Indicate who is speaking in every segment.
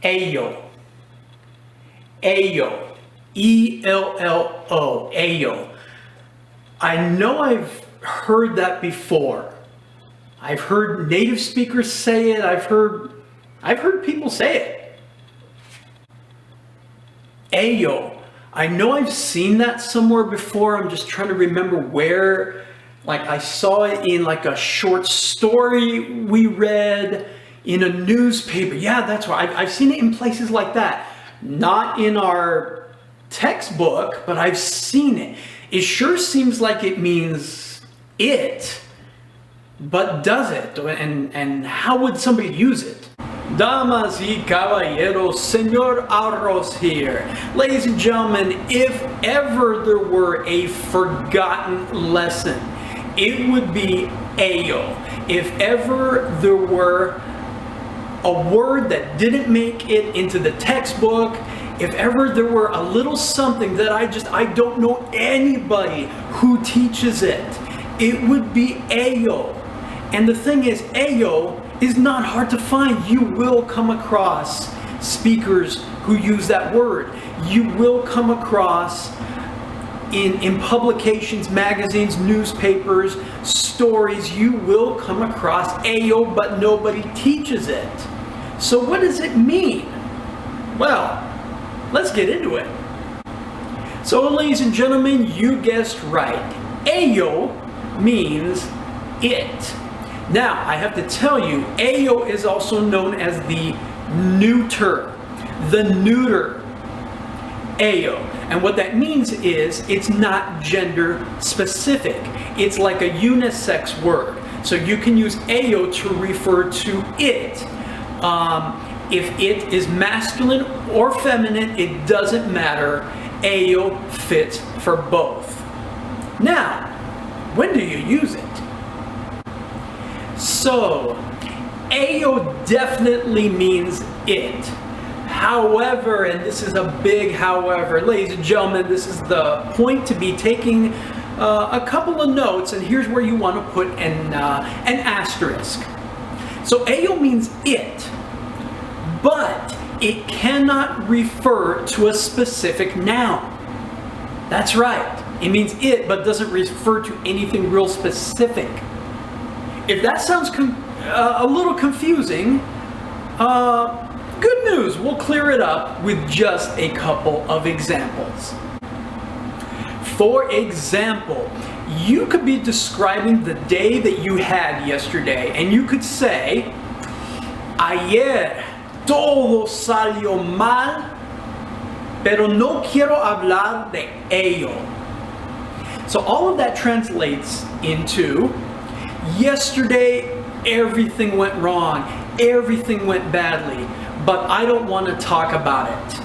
Speaker 1: Ello. Ello. E-L-L-O. Ello. I know I've heard that before. I've heard native speakers say it. I've heard people say it. Ello. I know I've seen that somewhere before. I'm just trying to remember where. Like I saw it in like a short story we read, in a newspaper. Yeah, that's right. I've seen it in places like that. Not in our textbook, but I've seen it. It sure seems like it means it, but does it? And how would somebody use it? Damas y caballeros, Senor Arroz here. Ladies and gentlemen, if ever there were a forgotten lesson, it would be Ello. If ever there were a word that didn't make it into the textbook, if ever there were a little something that I don't know anybody who teaches it, it would be Ello. And the thing is, Ello is not hard to find. You will come across speakers who use that word. You will come across in publications, magazines, newspapers, stories, you will come across Ello, but nobody teaches it. So what does it mean? Well, let's get into it. So ladies and gentlemen, you guessed right. Ello means it. Now, I have to tell you, Ello is also known as the neuter. The neuter. Ello. And what that means is it's not gender specific. It's like a unisex word. So you can use Ello to refer to it. If it is masculine or feminine, it doesn't matter. Ello fits for both. Now, when do you use it? So, Ello definitely means it. However, and this is a big however, ladies and gentlemen, this is the point to be taking a couple of notes, and here's where you want to put an asterisk. So Ello means it, but it cannot refer to a specific noun. That's right. It means it, but doesn't refer to anything real specific. If that sounds a little confusing, good news, we'll clear it up with just a couple of examples. For example, you could be describing the day that you had yesterday, and you could say, ayer todo salió mal, pero no quiero hablar de ello. So all of that translates into, yesterday everything went wrong, everything went badly, but I don't want to talk about it.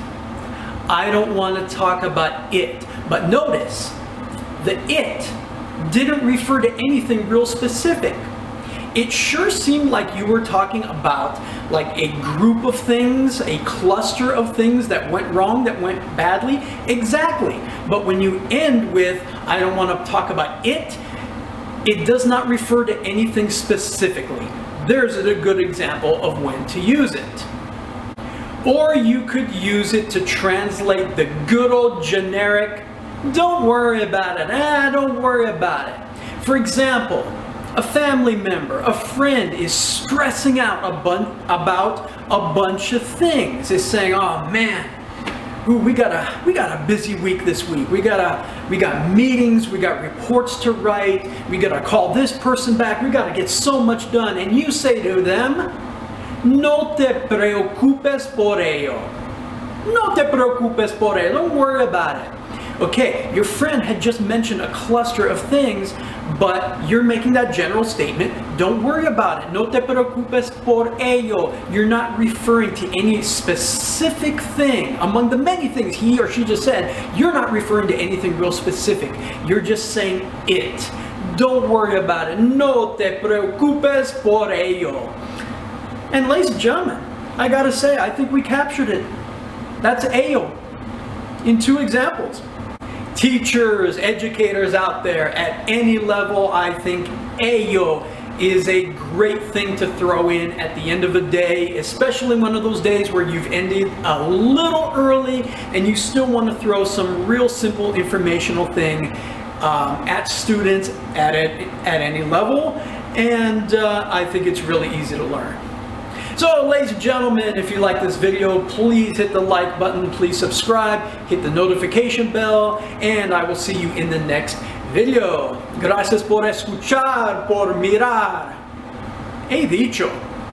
Speaker 1: I don't want to talk about it. But notice, the it didn't refer to anything real specific. It sure seemed like you were talking about like a group of things, a cluster of things that went wrong, that went badly. Exactly. But when you end with, I don't want to talk about it, it does not refer to anything specifically. There's a good example of when to use it. Or you could use it to translate the good old generic, don't worry about it, don't worry about it. For example, a family member, a friend is stressing out about a bunch of things. Is saying, oh man, ooh, we got a busy week this week. We got meetings, we got reports to write, we got to call this person back, we got to get so much done. And you say to them, no te preocupes por ello. No te preocupes por ello. Don't worry about it. Okay, your friend had just mentioned a cluster of things, but you're making that general statement, don't worry about it. No te preocupes por ello. You're not referring to any specific thing. Among the many things he or she just said, you're not referring to anything real specific. You're just saying it. Don't worry about it. No te preocupes por ello. And ladies and gentlemen, I gotta say, I think we captured it. That's Ello in two examples. Teachers, educators out there at any level, I think Ello is a great thing to throw in at the end of a day, especially one of those days where you've ended a little early and you still want to throw some real simple informational thing at students at any level, and I think it's really easy to learn. So, ladies and gentlemen, if you like this video, please hit the like button, please subscribe, hit the notification bell, and I will see you in the next video. Gracias por escuchar, por mirar. He dicho.